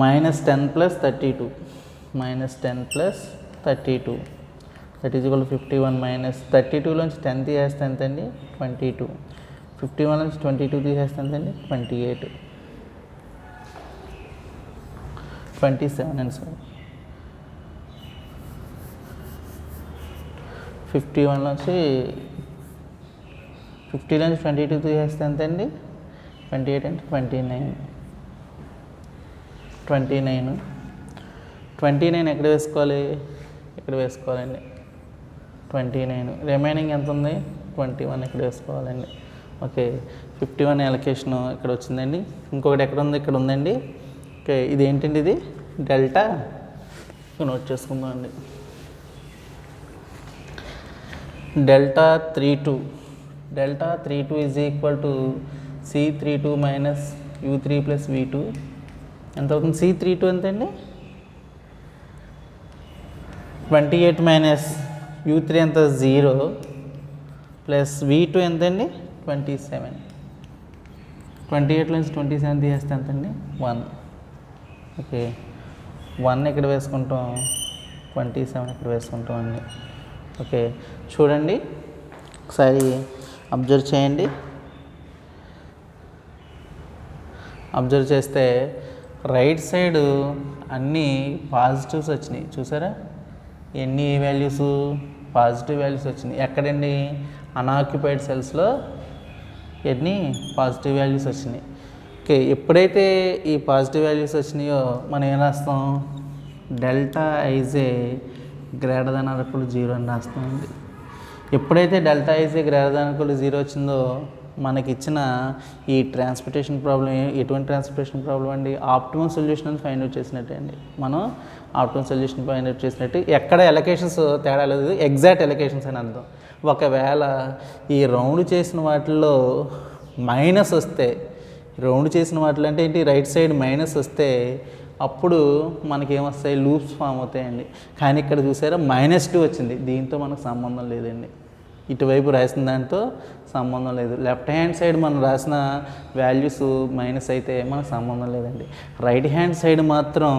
-10 plus 32 that is equal 51 minus 32లోంచి 10 తీసేస్తే ఎంత అండి? 22. 51 నుంచి 22 తీసేస్తే ఎంత అండి? 28. 27 అండి సార్. 51 నుంచి 50 నుంచి 22 తీసేస్తే ఎంత అండి? 28 అంటే 29 ఎక్కడ వేసుకోవాలి? ఇక్కడ వేసుకోవాలండి. 29 రిమైనింగ్ ఎంత ఉంది? 21 ఇక్కడ వేసుకోవాలండి. ఓకే, 51 ఎలకేషన్ ఇక్కడ వచ్చిందండి. ఇంకొకటి ఎక్కడ ఉంది? ఇక్కడ ఉందండి. ఓకే, ఇది ఏంటండి? ఇది డెల్టా నోట్ చేసుకుందామండి. Delta 32 is equal to C32 minus U3 plus V2 ఎంత అవుతుంది? C32 ఎంత అండి? 28 మైనస్ U3 ఎంత? 0 ప్లస్ V2 ఎంత అండి? 27. 28 నుంచి 27 తీసేస్తే ఎంత అండి? 1. ఓకే, 1 ఇక్కడ వేసుకుంటాం, 27 ఇక్కడ వేసుకుంటాం అండి. ఓకే, చూడండి ఒకసారి అబ్జర్వ్ చేయండి. అబ్జర్వ్ చేస్తే రైట్ సైడ్ అన్నీ పాజిటివ్స్ వచ్చినాయి. చూసారా? ఎన్ని వాల్యూస్? పాజిటివ్ వాల్యూస్ వచ్చినాయి. ఎక్కడండి? అన్ఆక్యుపైడ్ సెల్స్లో ఎన్ని పాజిటివ్ వాల్యూస్ వచ్చినాయి. ఓకే, ఎప్పుడైతే ఈ పాజిటివ్ వాల్యూస్ వచ్చినాయో మనం ఏం రాస్తాం? Delta IJ greater than or equal to 0 అని రాస్తామండి. ఎప్పుడైతే delta IJ greater than or equal to 0 వచ్చిందో మనకి ఇచ్చిన ఈ ట్రాన్స్పోర్టేషన్ ప్రాబ్లం ఎటువంటి ట్రాన్స్పోర్టేషన్ ప్రాబ్లం అండి? ఆప్టిమమ్ సొల్యూషన్ అని ఫైండ్ అవుట్ చేసినట్టే అండి. మనం ఆప్టిమమ్ సొల్యూషన్ ఫైండ్ అవుట్ చేసినట్టు ఎక్కడ ఎలకేషన్స్ తేడా లేదు, ఎగ్జాక్ట్ ఎలకేషన్స్ అని అర్థం. ఒకవేళ ఈ రౌండ్ చేసిన వాటిల్లో మైనస్ వస్తే, రౌండ్ చేసిన వాటిలో అంటే ఏంటి? రైట్ సైడ్ మైనస్ వస్తే అప్పుడు మనకేమొస్తాయి? లూప్స్ ఫామ్ అవుతాయండి. కానీ ఇక్కడ చూసారా -2 వచ్చింది. దీంతో మనకు సంబంధం లేదండి. ఇటువైపు రాసిన దాంతో సంబంధం లేదు. లెఫ్ట్ హ్యాండ్ సైడ్ మనం రాసిన వాల్యూస్ మైనస్ అయితే మనకు సంబంధం లేదండి. రైట్ హ్యాండ్ సైడ్ మాత్రం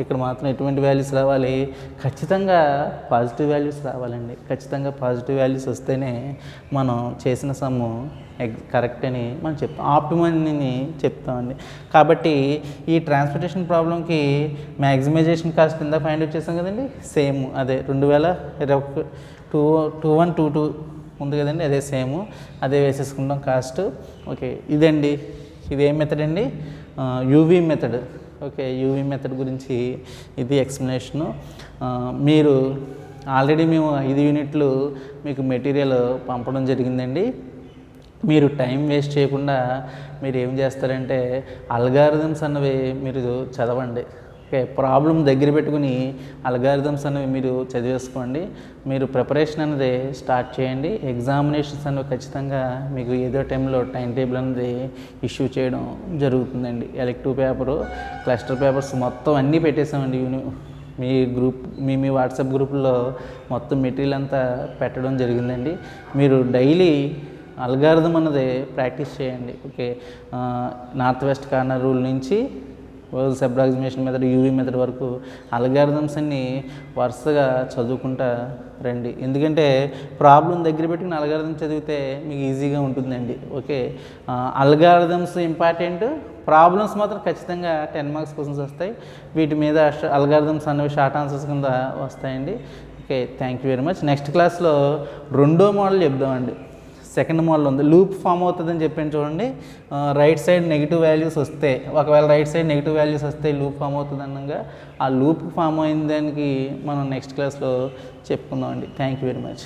ఇక్కడ మాత్రం ఎటువంటి వాల్యూస్ రావాలి? ఖచ్చితంగా పాజిటివ్ వాల్యూస్ రావాలండి. ఖచ్చితంగా పాజిటివ్ వాల్యూస్ వస్తేనే మనం చేసిన సమ్ము కరెక్ట్ అని మనం చెప్తాం, ఆప్టిమని చెప్తామండి. కాబట్టి ఈ ట్రాన్స్పోర్టేషన్ ప్రాబ్లంకి మ్యాక్సిమైజేషన్ కాస్ట్ కింద ఫైండ్ అవుట్ చేస్తాం కదండి. సేమ్ అదే 2021-22 ఉంది కదండి, అదే సేమ్ అదే వేసేసుకుంటాం కాస్ట్. ఓకే, ఇదండి. ఇది ఏ మెథడ్ అండి? UV method. Okay, UV method గురించి ఇది ఎక్స్ప్లెనేషను. మీరు ఆల్రెడీ మేము 5 యూనిట్లు మీకు మెటీరియల్ పంపడం జరిగిందండి. మీరు టైం వేస్ట్ చేయకుండా మీరు ఏం చేస్తారంటే అల్గారిథమ్స్ అన్నవి మీరు చదవండి. ఓకే, ప్రాబ్లం దగ్గర పెట్టుకుని అల్గారిథమ్స్ అనేవి మీరు చదివేసుకోండి. మీరు ప్రిపరేషన్ అనేది స్టార్ట్ చేయండి. ఎగ్జామినేషన్స్ అనేవి ఖచ్చితంగా మీకు ఏదో టైంలో టైం టేబుల్ అనేది ఇష్యూ చేయడం జరుగుతుందండి. ఎలెక్టివ్ పేపరు, క్లస్టర్ పేపర్స్ మొత్తం అన్నీ పెట్టేసామండి. మీ గ్రూప్ మీ వాట్సాప్ గ్రూపుల్లో మొత్తం మెటీరియల్ అంతా పెట్టడం జరిగిందండి. మీరు డైలీ అల్గారిథం అన్నది ప్రాక్టీస్ చేయండి. Okay, north west corner rule నుంచి వరల్స్ అప్రాక్సిమేషన్ మెథడ్, యూవీ మెథడ్ వరకు అల్గారిథమ్స్ అన్ని వరుసగా చదువుకుంటా రండి. ఎందుకంటే ప్రాబ్లం దగ్గర పెట్టుకుని అల్గారిథం చదివితే మీకు ఈజీగా ఉంటుందండి. ఓకే, అల్గారిథమ్స్ ఇంపార్టెంట్, ప్రాబ్లమ్స్ మాత్రం ఖచ్చితంగా 10 మార్క్స్ క్వశ్చన్స్ వస్తాయి. వీటి మీద అల్గారిథమ్స్ అనేవి షార్ట్ ఆన్సర్స్ కింద వస్తాయండి. Okay, thank you very much. Next క్లాస్లో రెండో మోడల్ చెప్దామండి. సెకండ్ మోడల్ ఉంది, లూప్ ఫామ్ అవుతుందని చెప్పాను చూడండి. రైట్ సైడ్ నెగిటివ్ వాల్యూస్ వస్తే, ఒకవేళ రైట్ సైడ్ నెగిటివ్ వాల్యూస్ వస్తే లూప్ ఫామ్ అవుతుంది అనగా ఆ లూప్ ఫామ్ అయిన దానికి మనం నెక్స్ట్ క్లాస్లో చెప్పుకుందామండి. Thank you very much.